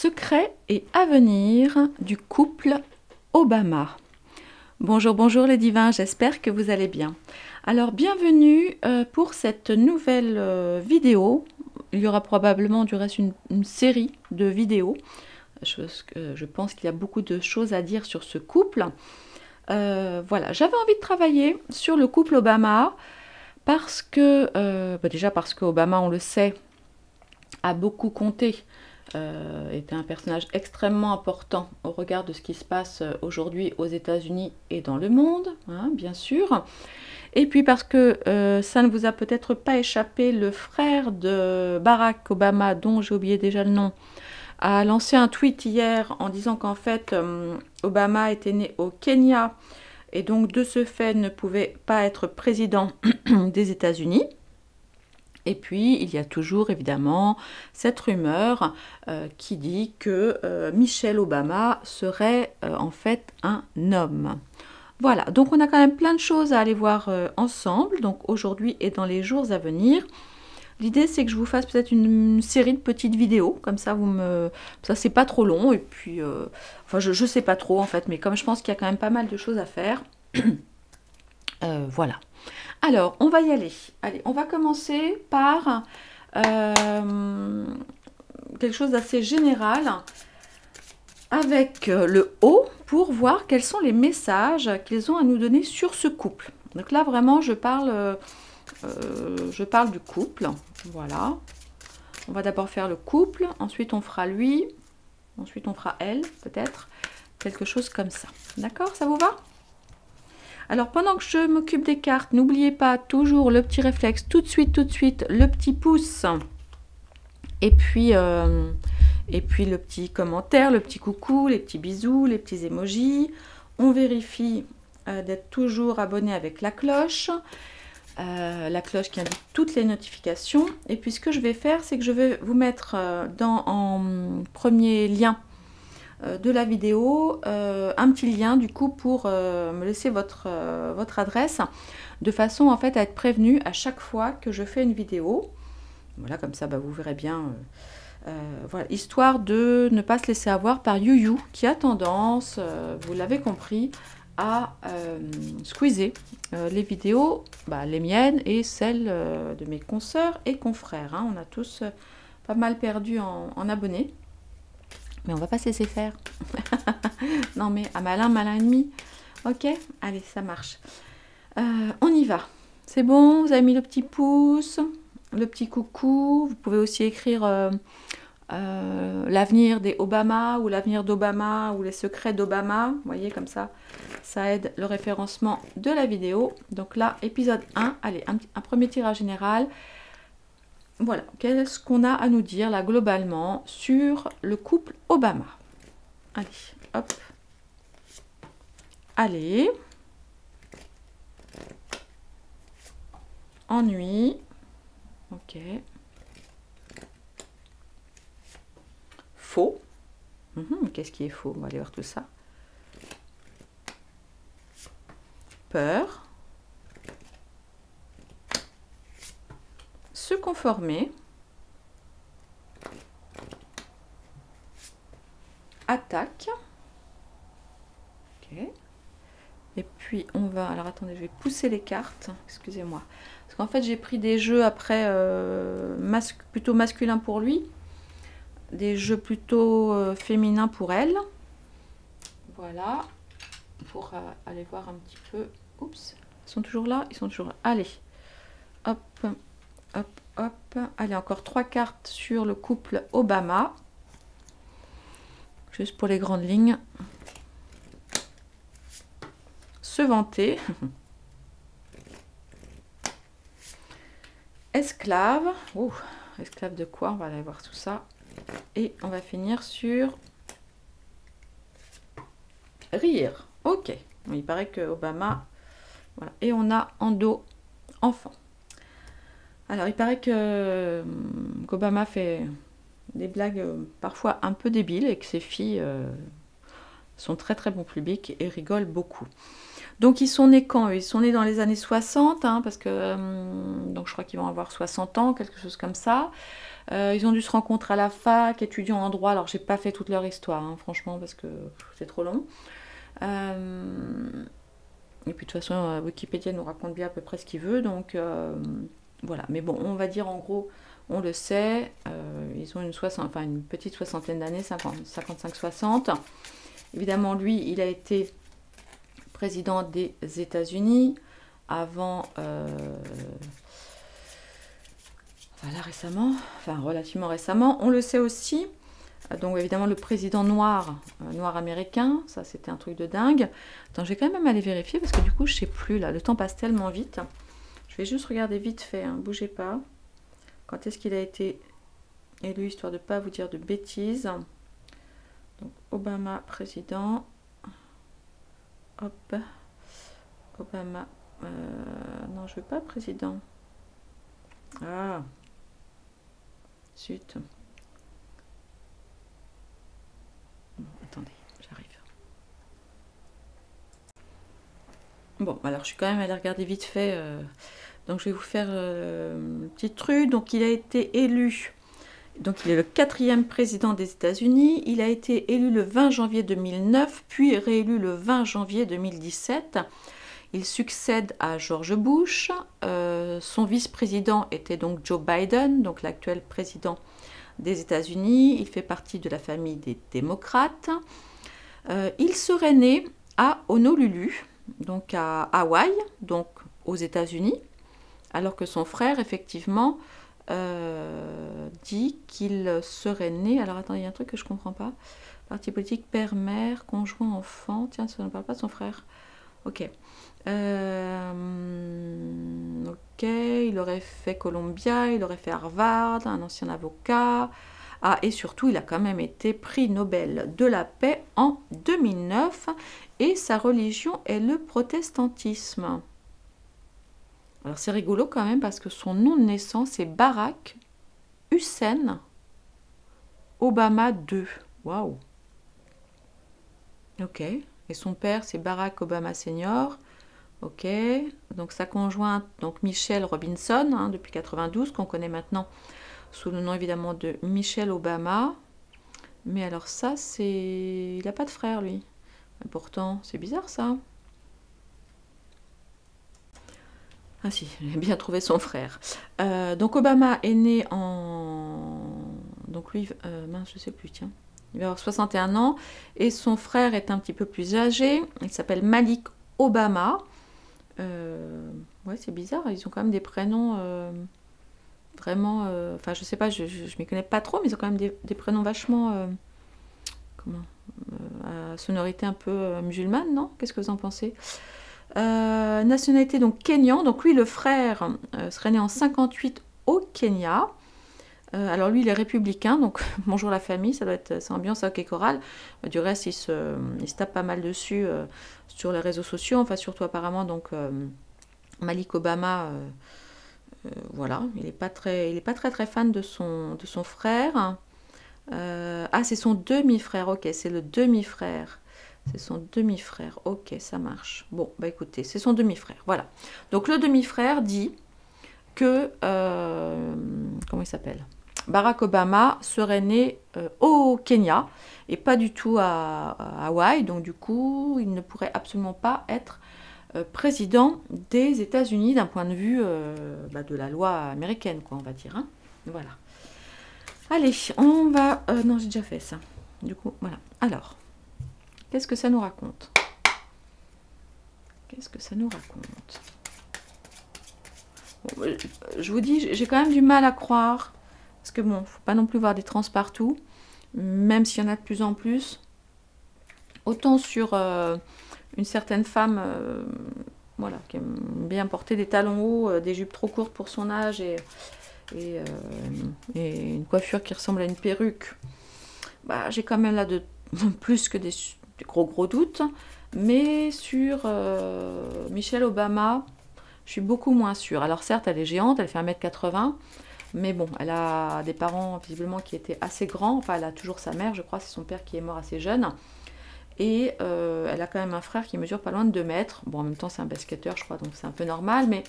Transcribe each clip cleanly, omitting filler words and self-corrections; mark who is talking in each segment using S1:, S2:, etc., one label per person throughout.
S1: Secrets et avenir du couple Obama. Bonjour, bonjour les divins, j'espère que vous allez bien. Alors bienvenue pour cette nouvelle vidéo. Il y aura probablement du reste une série de vidéos. Je pense qu'il y a beaucoup de choses à dire sur ce couple. Voilà, j'avais envie de travailler sur le couple Obama parce que, déjà parce qu'Obama, on le sait, a beaucoup compté, était un personnage extrêmement important au regard de ce qui se passe aujourd'hui aux États-Unis et dans le monde, hein, bien sûr. Et puis parce que ça ne vous a peut-être pas échappé, le frère de Barack Obama, dont j'ai oublié déjà le nom, a lancé un tweet hier en disant qu'en fait Obama était né au Kenya et donc de ce fait ne pouvait pas être président des États-Unis. Et puis, il y a toujours évidemment cette rumeur qui dit que Michelle Obama serait en fait un homme. Voilà, donc on a quand même plein de choses à aller voir ensemble, donc aujourd'hui et dans les jours à venir. L'idée, c'est que je vous fasse peut-être une série de petites vidéos, comme ça, ça c'est pas trop long, et puis, enfin, je sais pas trop en fait, mais comme je pense qu'il y a quand même pas mal de choses à faire, voilà. Alors, on va y aller. Allez, on va commencer par quelque chose d'assez général avec le haut pour voir quels sont les messages qu'ils ont à nous donner sur ce couple. Donc là, vraiment, je parle du couple. Voilà. On va d'abord faire le couple, ensuite on fera lui, ensuite on fera elle, peut-être. Quelque chose comme ça. D'accord, ça vous va ? Alors, pendant que je m'occupe des cartes, n'oubliez pas toujours le petit réflexe, tout de suite, le petit pouce. Et puis le petit commentaire, le petit coucou, les petits bisous, les petits emojis. On vérifie d'être toujours abonné avec la cloche qui indique toutes les notifications. Et puis, ce que je vais faire, c'est que je vais vous mettre en premier lien de la vidéo, un petit lien du coup pour me laisser votre adresse de façon en fait à être prévenu à chaque fois que je fais une vidéo. Voilà, comme ça vous verrez bien, voilà, histoire de ne pas se laisser avoir par YouYou qui a tendance, vous l'avez compris, à squeezer les vidéos, les miennes et celles de mes consoeurs et confrères, hein. On a tous pas mal perdu en abonnés. Mais on va pas se laisser faire. Non mais à malin, malin ennemi. Ok, allez, ça marche. On y va. C'est bon, vous avez mis le petit pouce, le petit coucou. Vous pouvez aussi écrire l'avenir des Obama ou l'avenir d'Obama ou les secrets d'Obama. Vous voyez, comme ça aide le référencement de la vidéo. Donc là, épisode 1. Allez, un premier tirage général. Voilà, qu'est-ce qu'on a à nous dire là globalement sur le couple Obama? Allez, hop. Allez. Ennui. Ok. Faux. Qu'est-ce qui est faux? On va aller voir tout ça. Peur. Se conformer. Attaque. Ok. Et puis on va... Alors attendez, je vais pousser les cartes. Excusez-moi. Parce qu'en fait j'ai pris des jeux après plutôt masculins pour lui. Des jeux plutôt féminins pour elle. Voilà. Pour aller voir un petit peu. Oups. Ils sont toujours là? Ils sont toujours là. Allez. Hop. Hop, hop. Allez, encore 3 cartes sur le couple Obama. Juste pour les grandes lignes. Se vanter. Esclave. Oh, esclave de quoi? On va aller voir tout ça. Et on va finir sur rire. Ok. Il paraît que Obama... Voilà. Et on a en dos enfant. Alors, il paraît qu'Obama fait des blagues parfois un peu débiles et que ses filles sont très très bon public et rigolent beaucoup. Donc ils sont nés quand eux? Ils sont nés dans les années 60, hein, parce que donc je crois qu'ils vont avoir 60 ans, quelque chose comme ça. Ils ont dû se rencontrer à la fac, étudiant en droit. Alors j'ai pas fait toute leur histoire, hein, franchement, parce que c'est trop long. Et puis de toute façon, Wikipédia nous raconte bien à peu près ce qu'il veut, donc voilà. Mais bon, on va dire en gros, on le sait, ils ont une petite soixantaine d'années, 55-60. Évidemment, lui, il a été président des États-Unis avant, là récemment, enfin relativement récemment. On le sait aussi. Donc évidemment le président noir américain, ça c'était un truc de dingue. Attends, je vais quand même aller vérifier parce que du coup je sais plus là, le temps passe tellement vite. Je vais juste regarder vite fait, hein, bougez pas. Quand est-ce qu'il a été élu, histoire de ne pas vous dire de bêtises. Donc Obama président. Hop. Obama. Non, je veux pas président. Ah. Zut. Attendez, j'arrive. Bon, alors je suis quand même allée regarder vite fait. Donc je vais vous faire un petit truc. Donc il a été élu. Donc il est le 4e président des États-Unis. Il a été élu le 20 janvier 2009, puis réélu le 20 janvier 2017. Il succède à George Bush. Son vice-président était donc Joe Biden, donc l'actuel président des États-Unis. Il fait partie de la famille des démocrates. Il serait né à Honolulu, donc à Hawaï, donc aux États-Unis, alors que son frère, effectivement, dit qu'il serait né... Alors attendez, il y a un truc que je ne comprends pas. Parti politique, père, mère, conjoint, enfant. Tiens, ça ne parle pas de son frère. Ok. Ok, il aurait fait Columbia, il aurait fait Harvard, un ancien avocat. Ah, et surtout, il a quand même été prix Nobel de la paix en 2009. Et sa religion est le protestantisme. Alors, c'est rigolo quand même parce que son nom de naissance est Barack Hussein Obama II. Waouh! Ok. Et son père, c'est Barack Obama Senior. Ok. Donc, sa conjointe, donc Michelle Robinson, hein, depuis 92, qu'on connaît maintenant sous le nom évidemment de Michelle Obama. Mais alors ça, c'est... Il n'a pas de frère, lui. Et pourtant, c'est bizarre, ça. Ah si, j'ai bien trouvé son frère. Donc Obama est né en... Donc lui, mince, je sais plus, tiens. Il va avoir 61 ans. Et son frère est un petit peu plus âgé. Il s'appelle Malik Obama. Ouais, c'est bizarre. Ils ont quand même des prénoms... vraiment, enfin je sais pas, je m'y connais pas trop, mais ils ont quand même des prénoms vachement, à sonorité un peu musulmane, non? Qu'est-ce que vous en pensez? Nationalité donc Kenyan, donc lui le frère serait né en 58 au Kenya. Alors lui il est républicain, donc bonjour la famille, ça doit être c'est ambiance hockey choral. Du reste il se tape pas mal dessus sur les réseaux sociaux, enfin surtout apparemment donc Malik Obama. Voilà, il n'est pas très fan de son frère. Ah, c'est son demi-frère, ok, c'est le demi-frère. C'est son demi-frère, ok, ça marche. Bon, bah écoutez, c'est son demi-frère, voilà. Donc le demi-frère dit que, comment il s'appelle? Barack Obama serait né au Kenya et pas du tout à Hawaï, donc du coup, il ne pourrait absolument pas être président des États-Unis d'un point de vue de la loi américaine, quoi, on va dire. Hein. Voilà. Allez, on va... non, j'ai déjà fait ça. Du coup, voilà. Alors, qu'est-ce que ça nous raconte? Qu'est-ce que ça nous raconte? Bon, je vous dis, j'ai quand même du mal à croire. Parce que bon, faut pas non plus voir des trans partout. Même s'il y en a de plus en plus. Autant sur... une certaine femme voilà, qui aime bien porter des talons hauts, des jupes trop courtes pour son âge et une coiffure qui ressemble à une perruque. Bah, j'ai quand même là plus que des gros doutes. Mais sur Michelle Obama, je suis beaucoup moins sûre. Alors certes, elle est géante, elle fait 1m80. Mais bon, elle a des parents visiblement qui étaient assez grands. Enfin, elle a toujours sa mère, je crois, c'est son père qui est mort assez jeune. Et elle a quand même un frère qui mesure pas loin de 2 mètres. Bon, en même temps, c'est un basketteur, je crois, donc c'est un peu normal. Mais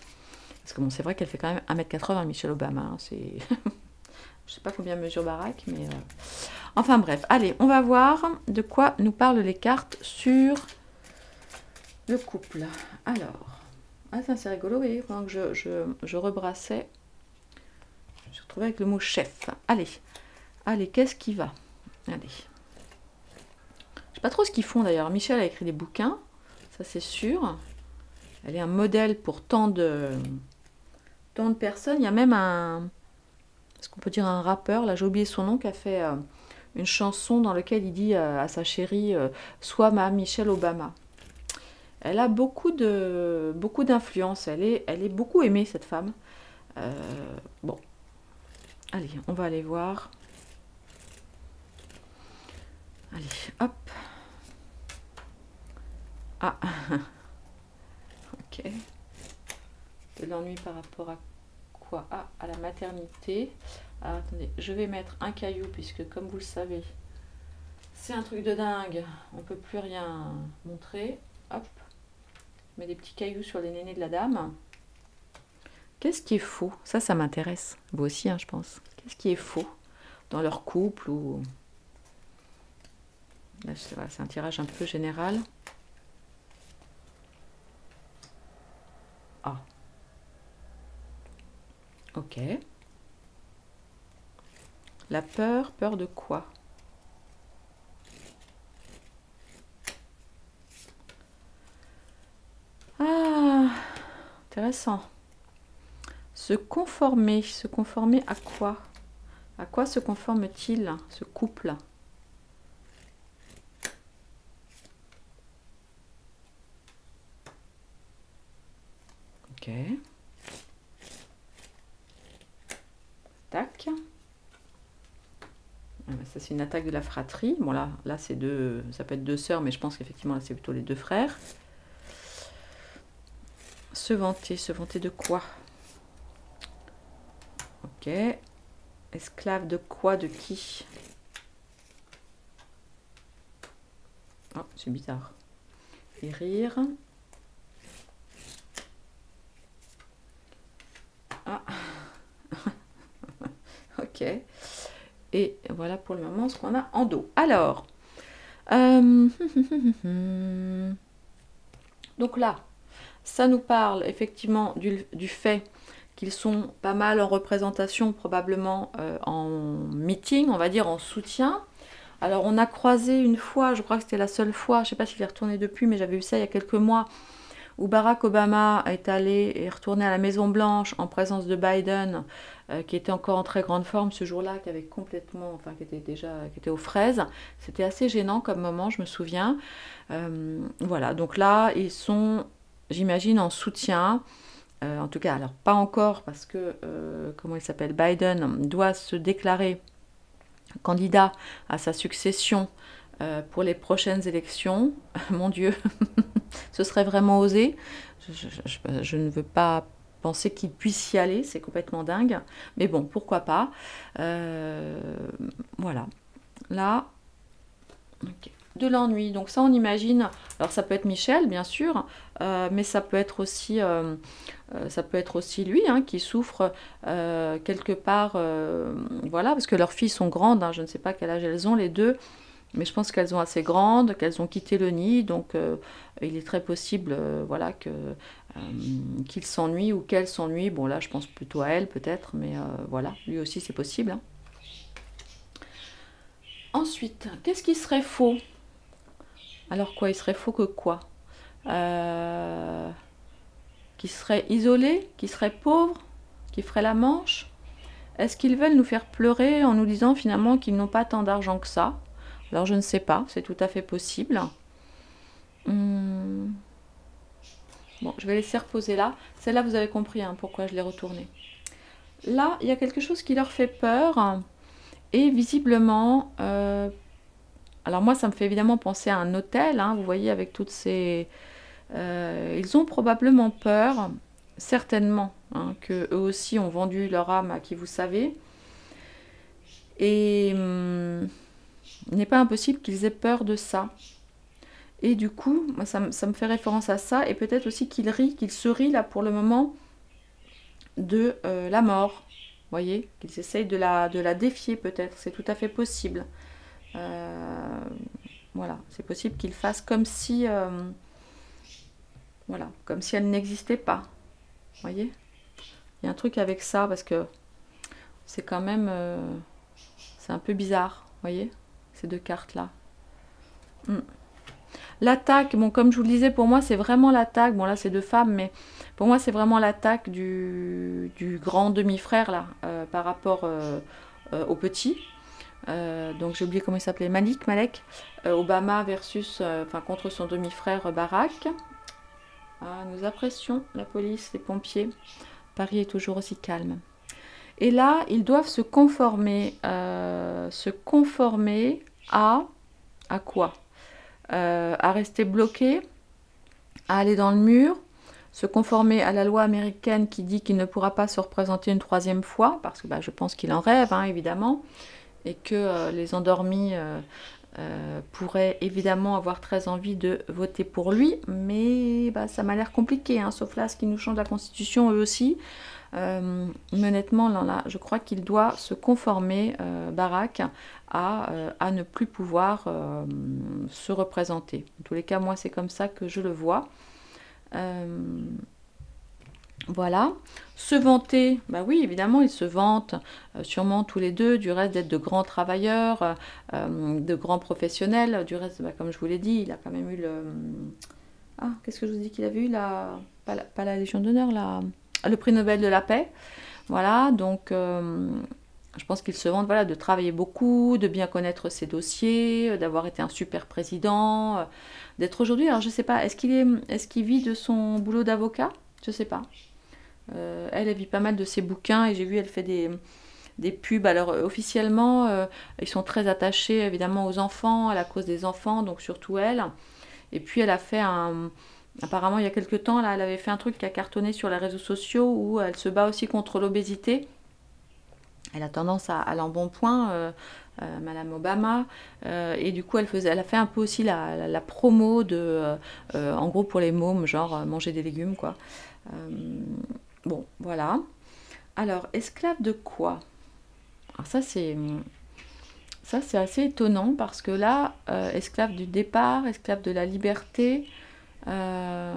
S1: parce que bon, c'est vrai qu'elle fait quand même 1,80 m, Michelle Obama. Hein, c'est... je sais pas combien mesure Barack, mais... Enfin bref, allez, on va voir de quoi nous parlent les cartes sur le couple. Alors, ah ça c'est rigolo, vous voyez, pendant que je rebrassais, je me suis retrouvée avec le mot chef. Allez, qu'est-ce qui va? Allez. Je sais pas trop ce qu'ils font d'ailleurs. Michel a écrit des bouquins, ça c'est sûr. Elle est un modèle pour tant de personnes. Il y a même un... est-ce qu'on peut dire un rappeur, là j'ai oublié son nom, qui a fait... une chanson dans laquelle il dit à sa chérie sois ma Michelle Obama. Elle a beaucoup d'influence, elle est beaucoup aimée cette femme. Bon, allez, on va aller voir. Allez, hop. Ah, ok. De l'ennui par rapport à quoi? Ah, à la maternité. Alors, attendez, je vais mettre un caillou, puisque comme vous le savez, c'est un truc de dingue. On ne peut plus rien montrer. Hop. Je mets des petits cailloux sur les nénés de la dame. Qu'est-ce qui est faux? Ça m'intéresse. Vous aussi, hein, je pense. Qu'est-ce qui est faux dans leur couple ou... Là, c'est un tirage un peu général. Ah. Ok. La peur de quoi? Ah, intéressant. Se conformer à quoi? À quoi se conforme-t-il, ce couple? Ok. Tac. Ça c'est une attaque de la fratrie. Bon là c'est deux, ça peut être 2 sœurs, mais je pense qu'effectivement là c'est plutôt les 2 frères. Se vanter de quoi? Ok. Esclave de quoi, de qui? Oh, c'est bizarre. Et rire. Ah. Ok. Et voilà pour le moment ce qu'on a en dos. Alors, donc là, ça nous parle effectivement du fait qu'ils sont pas mal en représentation, probablement en meeting, on va dire en soutien. Alors on a croisé une fois, je crois que c'était la seule fois, je ne sais pas s'il est retourné depuis, mais j'avais vu ça il y a quelques mois, où Barack Obama est allé et retourné à la Maison Blanche en présence de Biden, qui était encore en très grande forme ce jour-là, qui avait complètement, enfin qui était aux fraises. C'était assez gênant comme moment, je me souviens. Voilà, donc là ils sont, j'imagine, en soutien. En tout cas, alors pas encore parce que, comment il s'appelle, Biden doit se déclarer candidat à sa succession pour les prochaines élections. Mon Dieu, ce serait vraiment osé. Je ne veux pas penser qu'il puisse y aller, c'est complètement dingue. Mais bon, pourquoi pas. Voilà. Là, okay. De l'ennui, donc ça on imagine, alors ça peut être Michel bien sûr, mais ça peut être aussi lui, hein, qui souffre quelque part, voilà, parce que leurs filles sont grandes, hein, je ne sais pas quel âge elles ont les deux, mais je pense qu'elles sont assez grandes, qu'elles ont quitté le nid, donc il est très possible voilà, qu'il s'ennuie ou qu'elle s'ennuie. Bon là je pense plutôt à elle peut-être, mais voilà, lui aussi c'est possible. Hein. Ensuite, qu'est-ce qui serait faux? Alors quoi, il serait faux que quoi? Qui serait isolé, qui serait pauvre, qui ferait la manche? Est-ce qu'ils veulent nous faire pleurer en nous disant finalement qu'ils n'ont pas tant d'argent que ça? Alors je ne sais pas, c'est tout à fait possible. Bon, je vais laisser reposer là. Celle-là, vous avez compris hein, pourquoi je l'ai retournée. Là, il y a quelque chose qui leur fait peur. Et visiblement... alors moi, ça me fait évidemment penser à un hôtel. Hein, vous voyez, avec toutes ces... ils ont probablement peur, certainement, hein, qu'eux aussi ont vendu leur âme à qui vous savez. Et il n'est pas impossible qu'ils aient peur de ça. Et du coup, moi, ça me fait référence à ça. Et peut-être aussi qu'il rit, qu'il se rit là pour le moment de la mort. Vous voyez, qu'ils essayent de la défier peut-être. C'est tout à fait possible. Voilà, c'est possible qu'il fasse comme si... voilà, comme si elle n'existait pas. Vous voyez? Il y a un truc avec ça parce que c'est quand même... c'est un peu bizarre, vous voyez? Ces deux cartes-là. L'attaque, bon, comme je vous le disais, pour moi, c'est vraiment l'attaque. Bon, là, c'est deux femmes, mais pour moi, c'est vraiment l'attaque du grand demi-frère, là, par rapport au petit. Donc, j'ai oublié comment il s'appelait, Malek. Obama versus, enfin, contre son demi-frère Barack. Ah, nous apprécions la police, les pompiers. Paris est toujours aussi calme. Et là, ils doivent se conformer à quoi? À rester bloqués, à aller dans le mur, se conformer à la loi américaine qui dit qu'il ne pourra pas se représenter une troisième fois, parce que je pense qu'il en rêve, hein, évidemment, et que les endormis pourraient évidemment avoir très envie de voter pour lui, mais ça m'a l'air compliqué, hein, sauf là, ce qui nous change la Constitution, eux aussi. Mais honnêtement, là, je crois qu'il doit se conformer, Barack, à ne plus pouvoir se représenter. En tous les cas, moi, c'est comme ça que je le vois. Voilà. Se vanter, oui, évidemment, ils se vantent, sûrement tous les deux, du reste d'être de grands travailleurs, de grands professionnels. Du reste, comme je vous l'ai dit, il a quand même eu le... Ah, qu'est-ce que je vous dis qu'il avait eu pas la Légion d'honneur, le prix Nobel de la paix. Voilà, donc je pense qu'il se vante, voilà, de travailler beaucoup, de bien connaître ses dossiers, d'avoir été un super président, d'être aujourd'hui, alors je sais pas, est-ce qu'il vit de son boulot d'avocat? Je sais pas. Elle vit pas mal de ses bouquins et j'ai vu, elle fait des pubs. Alors officiellement, ils sont très attachés évidemment aux enfants, à la cause des enfants, donc surtout elle. Et puis elle a fait apparemment il y a quelques temps, là, elle avait fait un truc qui a cartonné sur les réseaux sociaux où elle se bat aussi contre l'obésité. Elle a tendance à l'embonpoint, Madame Obama, et du coup elle a fait un peu aussi la promo de, en gros pour les mômes, genre manger des légumes, quoi. Bon, voilà. Alors, esclave de quoi? Alors ça c'est assez étonnant parce que là, esclave du départ, esclave de la liberté, là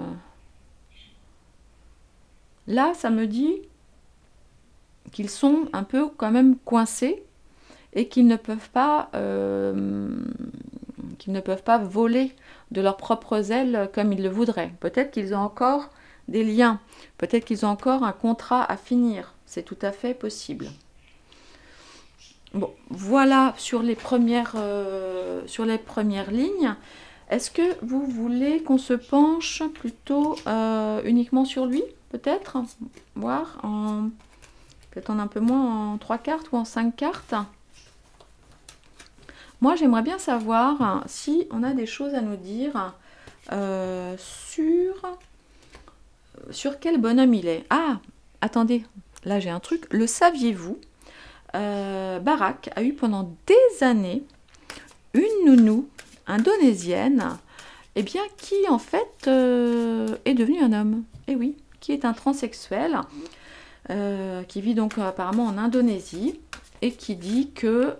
S1: ça me dit qu'ils sont un peu quand même coincés et qu'ils ne peuvent pas voler de leurs propres ailes comme ils le voudraient. Peut-être qu'ils ont encore des liens, peut-être qu'ils ont encore un contrat à finir, c'est tout à fait possible. Bon, voilà sur les premières lignes. Est-ce que vous voulez qu'on se penche plutôt uniquement sur lui, peut-être? Voir peut-être en un peu moins, en 3 cartes ou en 5 cartes. Moi, j'aimerais bien savoir si on a des choses à nous dire sur quel bonhomme il est. Ah, attendez, là j'ai un truc. Le saviez-vous? Barack a eu pendant des années une nounou indonésienne, qui en fait est devenue un homme. Et oui, qui est un transsexuel, qui vit donc apparemment en Indonésie, et qui dit que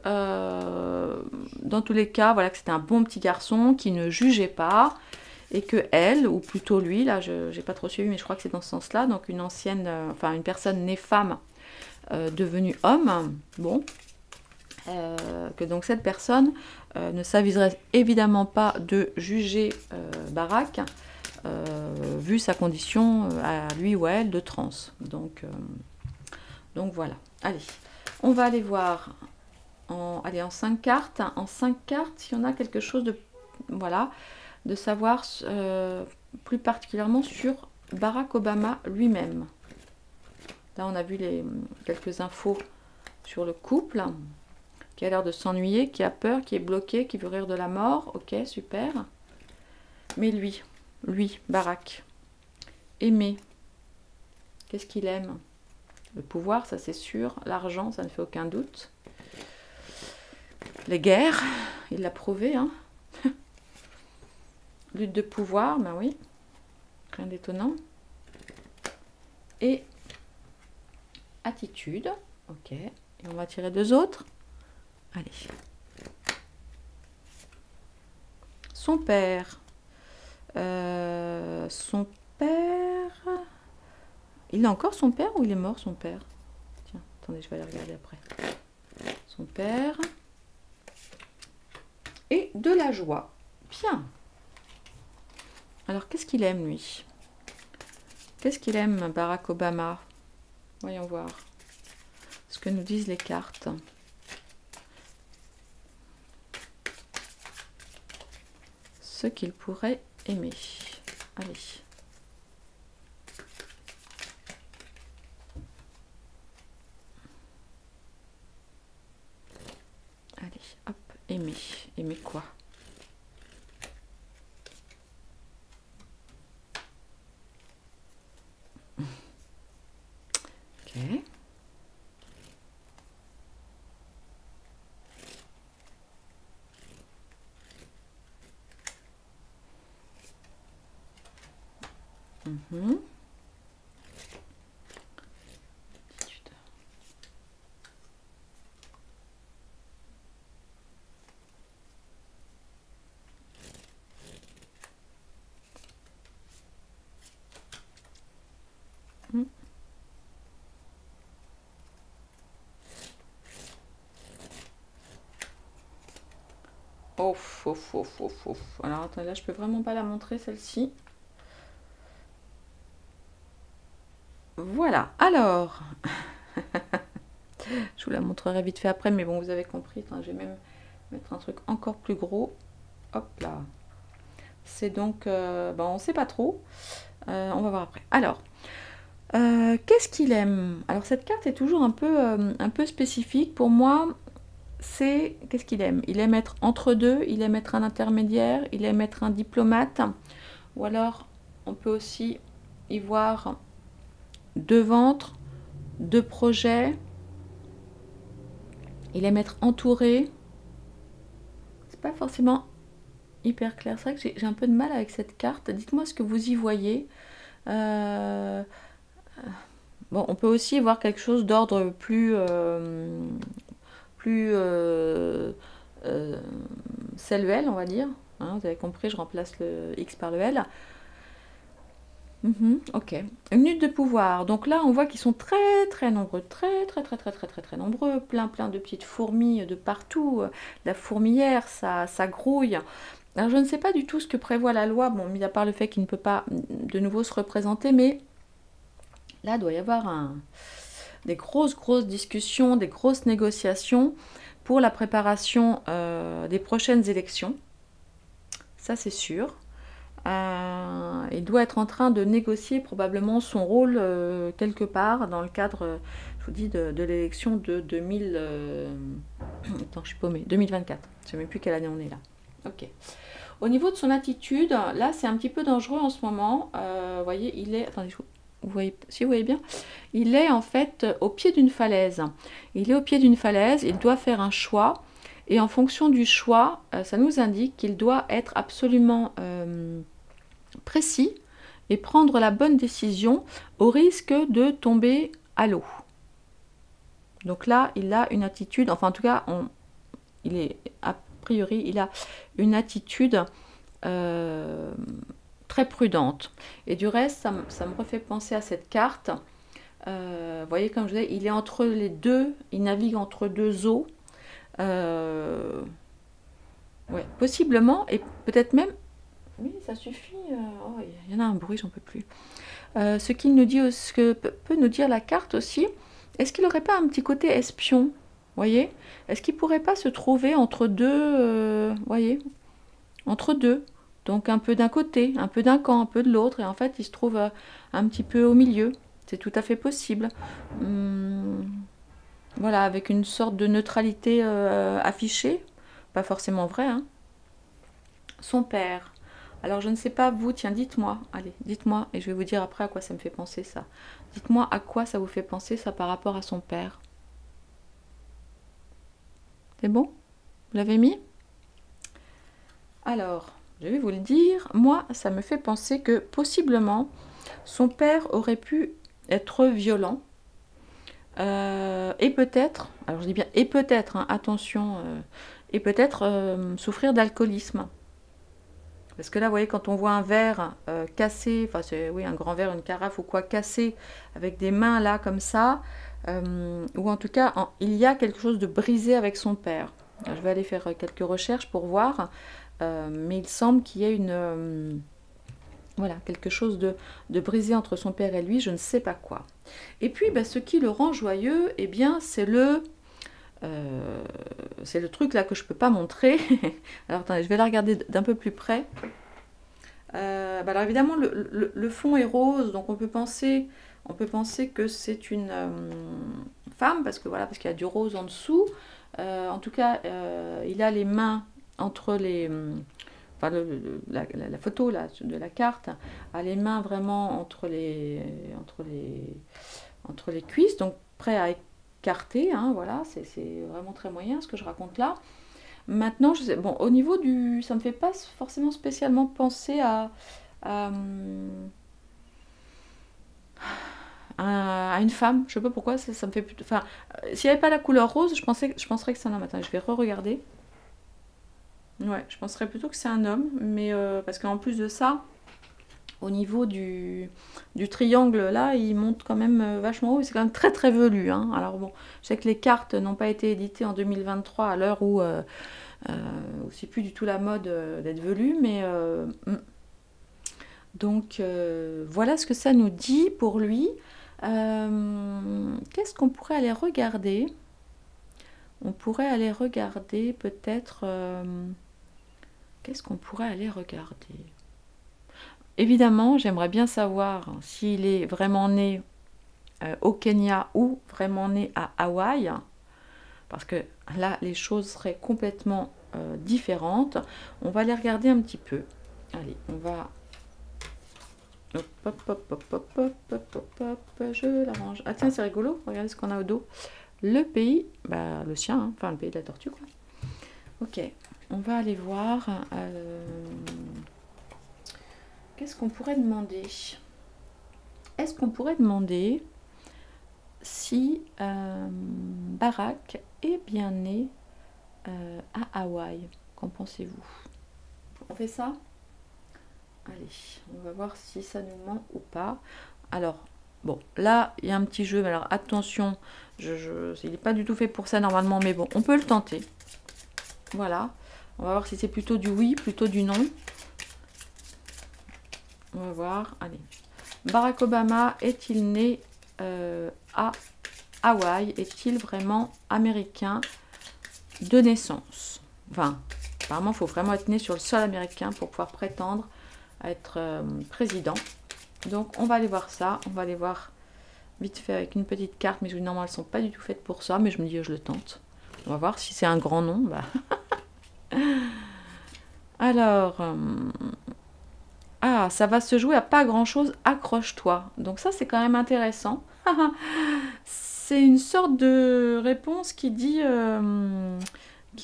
S1: dans tous les cas, voilà, que c'était un bon petit garçon qui ne jugeait pas, et que elle, ou plutôt lui, là j'ai pas trop suivi, mais je crois que c'est dans ce sens-là, donc une personne née femme devenue homme, bon, que donc cette personne ne s'aviserait évidemment pas de juger Barack, vu sa condition à lui ou à elle de trans. Donc voilà. Allez, on va aller voir en 5 cartes. En 5 cartes, si on a quelque chose de, voilà, de savoir plus particulièrement sur Barack Obama lui-même. Là, on a vu quelques infos sur le couple, qui a l'air de s'ennuyer, qui a peur, qui est bloqué, qui veut rire de la mort. Ok, super. Mais lui, Barack, aimer, qu'est-ce qu'il aime? Le pouvoir, ça c'est sûr. L'argent, ça ne fait aucun doute. Les guerres, il l'a prouvé, hein. Lutte de pouvoir, ben oui. Rien d'étonnant. Et attitude. Ok. Et on va tirer 2 autres. Allez. Son père. Son père... Il a encore son père ou il est mort son père? Tiens, attendez, je vais aller regarder après. Son père. Et de la joie. Bien. Alors, qu'est-ce qu'il aime, lui? Qu'est-ce qu'il aime, Barack Obama? Voyons voir. Ce que nous disent les cartes. Ce qu'il pourrait aimer. Allez. Allez, hop, aimer. Aimer quoi? Ok. Mhm. Ouf, ouf, ouf, ouf, ouf. Alors, attends, là, je peux vraiment pas la montrer, celle-ci. Voilà, alors... je vous la montrerai vite fait après, mais bon, vous avez compris. Attends, je vais même mettre un truc encore plus gros. Hop là. C'est donc... bon, on sait pas trop. On va voir après. Alors, qu'est-ce qu'il aime? Alors, cette carte est toujours un peu spécifique. Pour moi, c'est... Qu'est-ce qu'il aime? Il aime être entre deux, il aime être un intermédiaire, il aime être un diplomate. Ou alors, on peut aussi y voir 2 ventres, 2 projets. Il aime être entouré. C'est pas forcément hyper clair. C'est vrai que j'ai un peu de mal avec cette carte. Dites-moi ce que vous y voyez. Bon, on peut aussi voir quelque chose d'ordre plus celluel, on va dire. Hein, vous avez compris, je remplace le X par le L. Ok. Une lutte de pouvoir. Donc là, on voit qu'ils sont très nombreux, très nombreux. Plein de petites fourmis de partout. La fourmilière, ça grouille. Alors, je ne sais pas du tout ce que prévoit la loi. Bon, mis à part le fait qu'il ne peut pas de nouveau se représenter, mais là, il doit y avoir des grosses discussions, des grosses négociations pour la préparation des prochaines élections. Ça, c'est sûr. Il doit être en train de négocier probablement son rôle quelque part dans le cadre, je vous dis, de l'élection de 2000... Attends, je suis paumée. 2024. Je ne sais même plus quelle année on est là. Ok. Au niveau de son attitude, là, c'est un petit peu dangereux en ce moment. Vous voyez, il est... Attendez, vous voyez, si vous voyez bien, il est en fait au pied d'une falaise. Il est au pied d'une falaise, il doit faire un choix. Et en fonction du choix, ça nous indique qu'il doit être absolument précis et prendre la bonne décision au risque de tomber à l'eau. Donc là, il a une attitude, enfin en tout cas, il est a priori, il a une attitude très prudente. Et du reste, ça me refait penser à cette carte. Vous voyez, comme je disais, il est entre les deux, il navigue entre 2 eaux. Ouais, possiblement, et peut-être même... Oui, ça suffit. Oh, il y en a un bruit, j'en peux plus. Ce qu'il nous dit, ce que peut nous dire la carte aussi, est-ce qu'il n'aurait pas un petit côté espion? Voyez? Est-ce qu'il pourrait pas se trouver entre deux, voyez? Entre deux. Donc un peu d'un côté, un peu d'un camp, un peu de l'autre, et en fait il se trouve un petit peu au milieu. C'est tout à fait possible. Voilà, avec une sorte de neutralité affichée. Pas forcément vrai, hein. Son père. Alors je ne sais pas vous, tiens, dites-moi, allez, dites-moi, et je vais vous dire après à quoi ça me fait penser ça. Dites-moi à quoi ça vous fait penser ça par rapport à son père. C'est bon? Vous l'avez mis? Alors, je vais vous le dire, moi, ça me fait penser que possiblement, son père aurait pu être violent. Et peut-être, alors je dis bien et peut-être, hein, attention, et peut-être souffrir d'alcoolisme. Parce que là, vous voyez, quand on voit un verre cassé, enfin, c'est oui, un grand verre, une carafe ou quoi, cassé, avec des mains là, comme ça, ou en tout cas, il y a quelque chose de brisé avec son père. Alors, je vais aller faire quelques recherches pour voir, mais il semble qu'il y ait une. Voilà, quelque chose de brisé entre son père et lui, je ne sais pas quoi. Et puis, bah, ce qui le rend joyeux, eh bien, c'est le truc là que je ne peux pas montrer. Alors, attendez, je vais la regarder d'un peu plus près. Bah, alors, évidemment, le fond est rose, donc on peut penser que c'est une femme, parce que voilà, parce qu'il y a du rose en dessous. En tout cas, il a les mains entre les... Enfin, la photo là, de la carte a les mains vraiment entre les cuisses, donc prêt à écarter, hein, voilà, c'est vraiment très moyen ce que je raconte là. Maintenant, je sais, bon, au niveau du... Ça me fait pas forcément spécialement penser à, à une femme, je sais pas pourquoi, ça me fait plutôt... Enfin, s'il n'y avait pas la couleur rose, je penserais que c'est un homme. Attends, je vais re-regarder. Ouais, je penserais plutôt que c'est un homme, mais parce qu'en plus de ça, au niveau du triangle là, il monte quand même vachement haut, et c'est quand même très très velu, hein. Alors bon, je sais que les cartes n'ont pas été éditées en 2023 à l'heure où c'est plus du tout la mode d'être velu, mais donc voilà ce que ça nous dit pour lui. Qu'est-ce qu'on pourrait aller regarder? On pourrait aller regarder peut-être... qu'est-ce qu'on pourrait aller regarder? Évidemment, j'aimerais bien savoir s'il est vraiment né au Kenya ou vraiment né à Hawaï, parce que là, les choses seraient complètement différentes. On va les regarder un petit peu. Allez, on va... Hop, hop, hop, hop, hop, hop, hop, hop, hop, je l'arrange. Ah tiens, c'est rigolo, regardez ce qu'on a au dos. Le pays, bah le sien, hein, enfin le pays de la tortue, quoi. Ok, on va aller voir... qu'est-ce qu'on pourrait demander? Est-ce qu'on pourrait demander si Barack est bien né à Hawaï? Qu'en pensez-vous? On fait ça? Allez, on va voir si ça nous ment ou pas. Alors, bon, là, il y a un petit jeu, mais alors attention, il n'est pas du tout fait pour ça normalement, mais bon, on peut le tenter. Voilà, on va voir si c'est plutôt du oui, plutôt du non. On va voir, allez. Barack Obama est-il né à Hawaï? Est-il vraiment américain de naissance? Enfin, apparemment, il faut vraiment être né sur le sol américain pour pouvoir prétendre à être président. Donc, on va aller voir ça. On va aller voir vite fait avec une petite carte. Mais normalement, elles ne sont pas du tout faites pour ça. Mais je me dis, je le tente. On va voir si c'est un grand nom. Bah. Alors... ah, ça va se jouer à pas grand-chose, accroche-toi. Donc ça, c'est quand même intéressant. C'est une sorte de réponse qui dit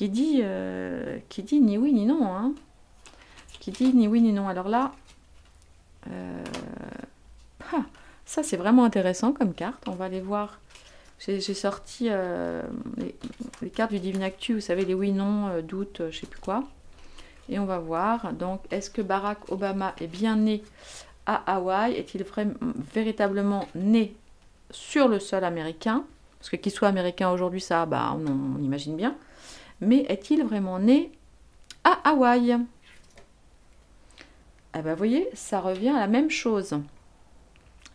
S1: ni oui ni non, hein. Qui dit ni oui ni non. Alors là, ça c'est vraiment intéressant comme carte. On va aller voir. J'ai sorti les cartes du Divinactu, vous savez, les oui, non, doute, je sais plus quoi. Et on va voir, donc, est-ce que Barack Obama est bien né à Hawaï? Est-il véritablement né sur le sol américain? Parce que qu'il soit américain aujourd'hui, ça, bah, on imagine bien. Mais est-il vraiment né à Hawaï? Eh bien, vous voyez, ça revient à la même chose.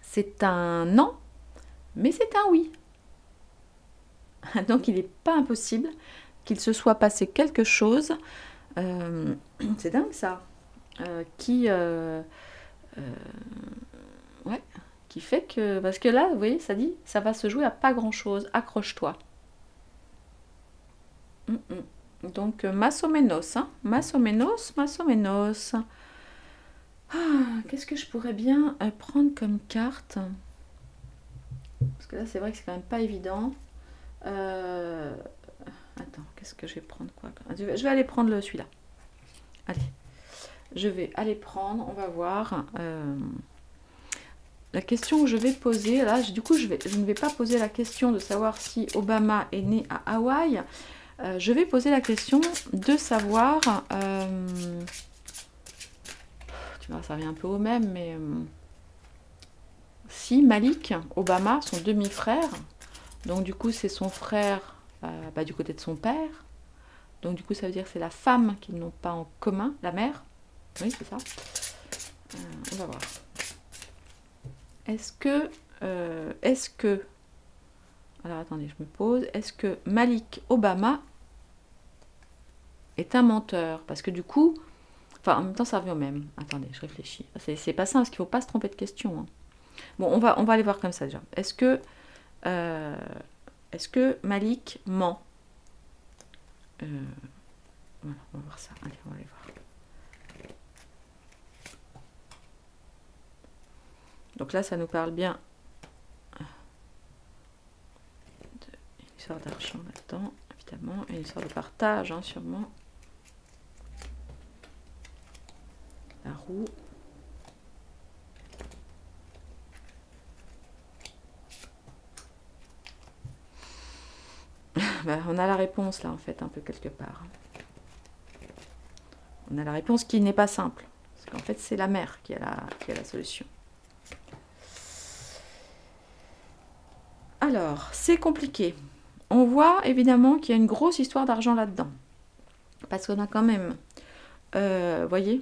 S1: C'est un non, mais c'est un oui. Donc, il n'est pas impossible qu'il se soit passé quelque chose... c'est dingue ça, qui fait que, parce que là, vous voyez, ça dit, ça va se jouer à pas grand chose, accroche-toi. Donc, más o menos, hein, más o menos, más o menos. Qu'est-ce que je pourrais bien prendre comme carte? Parce que là, c'est vrai que c'est quand même pas évident. Attends, qu'est-ce que je vais prendre quoi? Je vais aller prendre celui-là. Allez. Je vais aller prendre, on va voir. La question que je vais poser, là, du coup, je ne vais pas poser la question de savoir si Obama est né à Hawaï. Je vais poser la question de savoir... tu vois, ça revient un peu au même, mais... si Malik Obama, son demi-frère, donc du coup, c'est son frère du côté de son père, donc du coup, ça veut dire que c'est la femme qu'ils n'ont pas en commun, la mère. Oui, c'est ça. On va voir. Est-ce que... Alors, attendez, je me pose. Est-ce que Malik Obama est un menteur? Parce que du coup... Enfin, en même temps, ça revient au même. Attendez, je réfléchis. C'est pas ça, parce qu'il ne faut pas se tromper de question. Hein. Bon, on va aller voir comme ça, déjà. Est-ce que Malik ment? Voilà, on va voir ça. Allez, on va aller voir. Donc là, ça nous parle bien d'une histoire d'argent là-dedans, évidemment, et une histoire de partage, hein, sûrement. La roue. On a la réponse là, en fait, un peu quelque part. On a la réponse qui n'est pas simple. Parce qu'en fait, c'est la mère qui a la solution. Alors, c'est compliqué. On voit évidemment qu'il y a une grosse histoire d'argent là-dedans. Parce qu'on a quand même, voyez,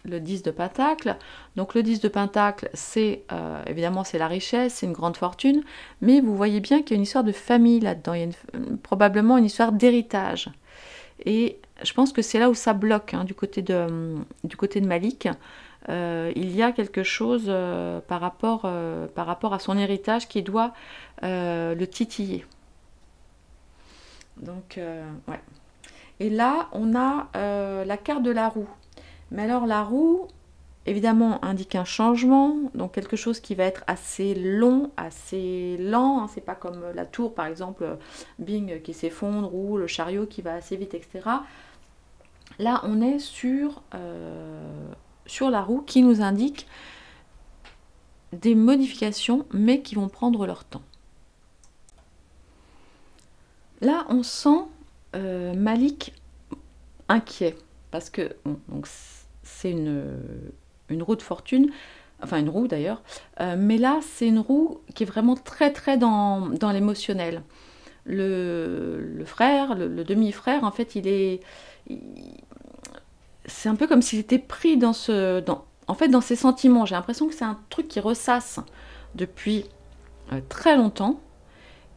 S1: le 10 de Pentacle. Donc le 10 de Pentacle, c'est évidemment c'est la richesse, c'est une grande fortune. Mais vous voyez bien qu'il y a une histoire de famille là-dedans. Il y a probablement une histoire d'héritage. Et je pense que c'est là où ça bloque, hein, du côté de Malik. Il y a quelque chose par rapport à son héritage qui doit le titiller. Donc, ouais. Et là, on a la carte de la roue. Mais alors, la roue, évidemment, indique un changement, donc quelque chose qui va être assez long, assez lent. Hein, c'est pas comme la tour, par exemple, Bing qui s'effondre, ou le chariot qui va assez vite, etc. Là, on est sur la roue qui nous indique des modifications, mais qui vont prendre leur temps. Là, on sent Malik inquiet, parce que bon, c'est une roue de fortune, enfin une roue d'ailleurs, mais là, c'est une roue qui est vraiment très très dans l'émotionnel. Le frère, le demi-frère, en fait, c'est un peu comme s'il était pris dans ses sentiments. J'ai l'impression que c'est un truc qui ressasse depuis très longtemps.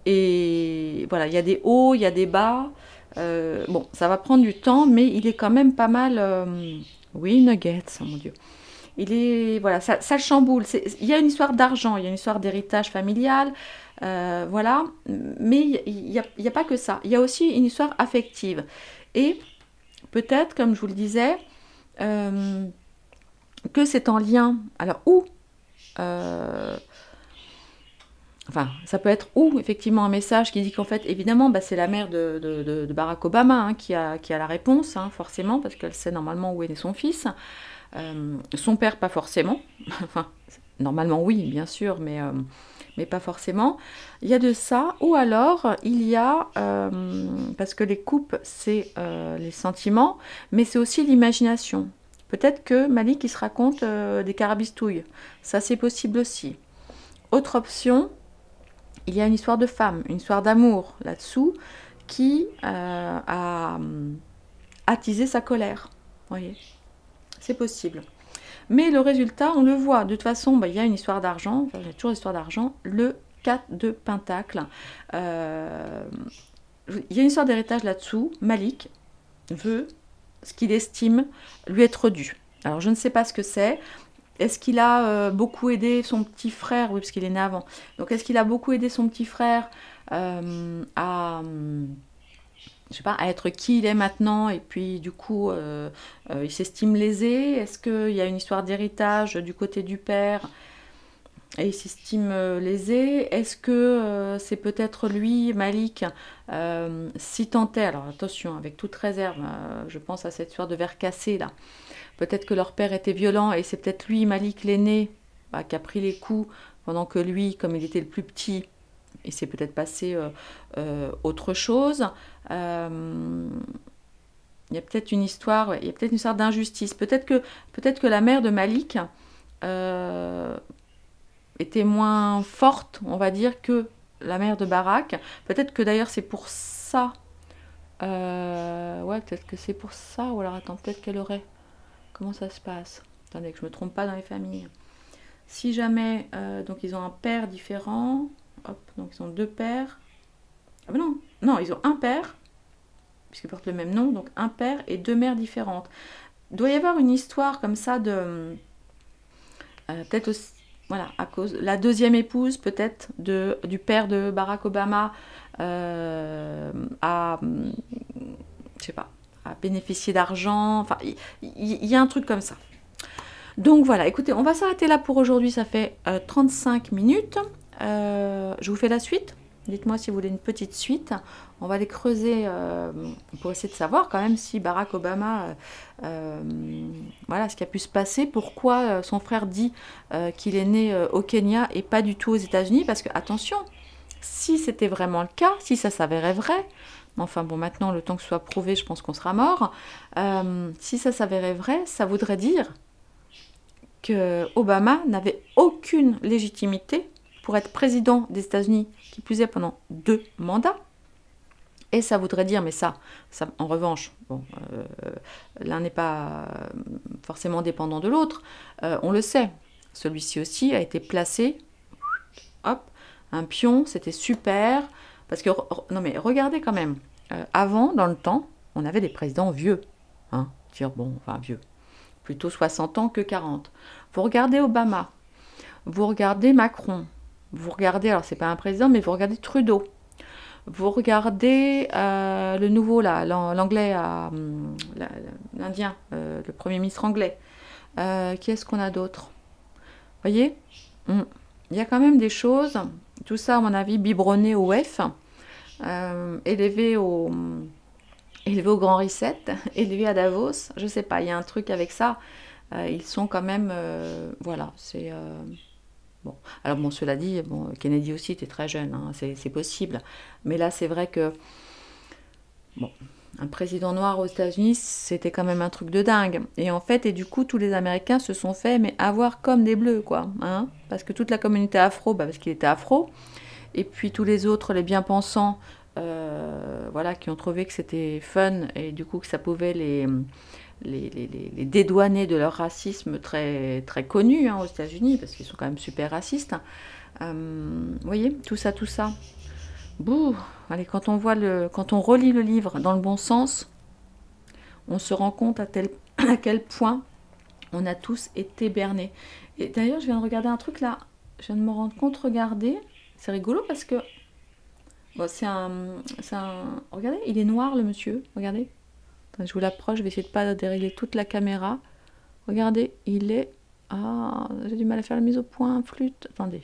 S1: Et voilà, il y a des hauts, il y a des bas. Bon, ça va prendre du temps, mais il est quand même pas mal... Oui, Nuggets, oh mon Dieu. Voilà, ça le chamboule. Il y a une histoire d'argent, il y a une histoire d'héritage familial, voilà. Mais il n'y a pas que ça. Il y a aussi une histoire affective. Et peut-être, comme je vous le disais, que c'est en lien... Alors, où Enfin, ça peut être effectivement un message qui dit qu'en fait, évidemment, c'est la mère de Barack Obama, hein, qui a la réponse, hein, forcément, parce qu'elle sait normalement où est né son fils. Son père, pas forcément. Enfin, normalement, oui, bien sûr, mais pas forcément. Il y a de ça. Ou alors, il y a, parce que les coupes, c'est les sentiments, mais c'est aussi l'imagination. Peut-être que Malik, il se raconte des carabistouilles. Ça, c'est possible aussi. Autre option... Il y a une histoire de femme, une histoire d'amour là-dessous qui a attisé sa colère. Vous voyez, c'est possible. Mais le résultat, on le voit. De toute façon, il y a une histoire d'argent. Enfin, il y a toujours une histoire d'argent. Le 4 de Pentacle. Il y a une histoire d'héritage là-dessous. Malik veut ce qu'il estime lui être dû. Alors, je ne sais pas ce que c'est. Est-ce qu'il a beaucoup aidé son petit frère? Oui, parce qu'il est né avant. Donc, est-ce qu'il a beaucoup aidé son petit frère je sais pas, à être qui il est maintenant? Et puis, du coup, il s'estime lésé. Est-ce qu'il y a une histoire d'héritage du côté du père? et il s'estime lésé. Est-ce que c'est peut-être lui, Malik, si tant est, alors attention, avec toute réserve, je pense à cette histoire de verre cassé là. Peut-être que leur père était violent et c'est peut-être lui, Malik l'aîné, qui a pris les coups, pendant que lui, comme il était le plus petit, il s'est peut-être passé autre chose. Il y a peut-être une histoire, ouais, il y a peut-être une histoire d'injustice. Peut-être que la mère de Malik était moins forte, on va dire, que la mère de Barak. Peut-être que d'ailleurs c'est pour ça. Ouais, peut-être que c'est pour ça. Ou alors attends, peut-être qu'elle aurait. Comment ça se passe? Attendez, que je me trompe pas dans les familles. Si jamais, donc ils ont un père différent. Hop, donc ils ont deux pères. Ah ben non, non, ils ont un père, puisqu'ils portent le même nom, donc un père et deux mères différentes. Il doit y avoir une histoire comme ça de... peut-être aussi, voilà, à cause... La deuxième épouse, peut-être, du père de Barack Obama a... je sais pas, a bénéficié d'argent. Enfin, il y a un truc comme ça. Donc voilà, écoutez, on va s'arrêter là pour aujourd'hui, ça fait 35 minutes. Je vous fais la suite. Dites-moi si vous voulez une petite suite. On va les creuser pour essayer de savoir quand même si Barack Obama, voilà ce qui a pu se passer, pourquoi son frère dit qu'il est né au Kenya et pas du tout aux États-Unis. Parce que, attention, si c'était vraiment le cas, si ça s'avérait vrai, enfin bon, maintenant, le temps que ce soit prouvé, je pense qu'on sera mort. Si ça s'avérait vrai, ça voudrait dire que Obama n'avait aucune légitimité pour être président des États-Unis, qui plus est pendant 2 mandats. Et ça voudrait dire, mais ça en revanche, bon, l'un n'est pas forcément dépendant de l'autre, on le sait. Celui-ci aussi a été placé, hop, un pion, c'était super, parce que, non mais regardez quand même, avant, dans le temps, on avait des présidents vieux, hein, dire bon, enfin vieux, plutôt 60 ans que 40. Vous regardez Obama, vous regardez Macron, vous regardez, alors c'est pas un président, mais vous regardez Trudeau, vous regardez le nouveau, là, l'anglais, l'indien, le premier ministre anglais. Qui est-ce qu'on a d'autre? Vous voyez, il y a quand même des choses, tout ça à mon avis biberonné au WEF, élevé au Grand Reset, élevé à Davos, je sais pas, il y a un truc avec ça. Ils sont quand même, voilà, c'est... bon. Alors bon, cela dit, bon, Kennedy aussi était très jeune, hein, c'est possible. Mais là, c'est vrai que, bon, un président noir aux États-Unis, c'était quand même un truc de dingue. Et en fait, et du coup, tous les Américains se sont fait, mais avoir comme des bleus, quoi. Hein, parce que toute la communauté afro, parce qu'il était afro, et puis tous les autres, les bien-pensants, voilà, qui ont trouvé que c'était fun, et du coup que ça pouvait les dédouaner de leur racisme très, très connu, hein, aux États-Unis, parce qu'ils sont quand même super racistes. Vous voyez, tout ça. Bouh, allez, quand on relit le livre dans le bon sens, on se rend compte à quel point on a tous été bernés. Et d'ailleurs, je viens de regarder un truc là, je viens de me rendre compte, regardez, c'est rigolo parce que bon, regardez, il est noir le monsieur, regardez. Attends, je vous l'approche, je vais essayer de pas dérégler toute la caméra. Regardez, il est... Ah, j'ai du mal à faire la mise au point, flûte. Attendez.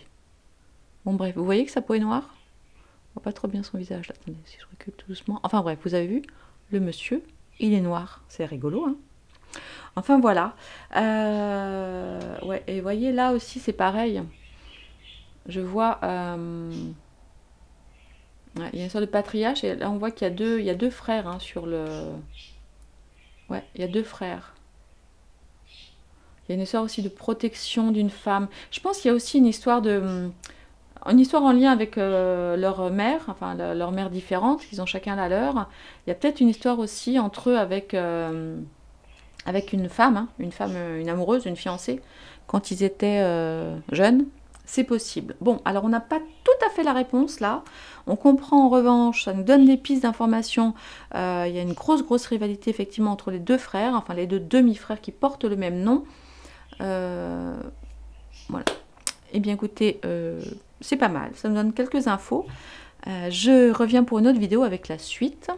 S1: Bon bref, vous voyez que sa peau est noire? On voit pas trop bien son visage là. Attendez, si je recule tout doucement. Enfin bref, vous avez vu, le monsieur, il est noir. C'est rigolo, hein. Enfin voilà. Ouais, et vous voyez, là aussi c'est pareil. Je vois... ouais, il y a une sorte de patriarche, et là on voit qu'il y a deux frères, hein, sur le... Ouais, il y a 2 frères. Il y a une histoire aussi de protection d'une femme. Je pense qu'il y a aussi une histoire en lien avec leur mère, enfin leur mère différente, ils ont chacun la leur. Il y a peut-être une histoire aussi entre eux avec une femme, hein, une amoureuse, une fiancée, quand ils étaient jeunes. C'est possible. Bon, alors on n'a pas tout à fait la réponse là. On comprend en revanche, ça nous donne des pistes d'information. Il y a une grosse rivalité effectivement entre les 2 frères, enfin les 2 demi-frères qui portent le même nom. Voilà. Eh bien écoutez, c'est pas mal. Ça nous donne quelques infos. Je reviens pour une autre vidéo avec la suite.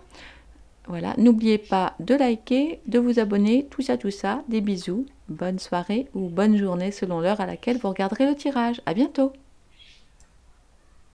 S1: Voilà, n'oubliez pas de liker, de vous abonner, tout ça, tout ça. Des bisous, bonne soirée ou bonne journée selon l'heure à laquelle vous regarderez le tirage. À bientôt!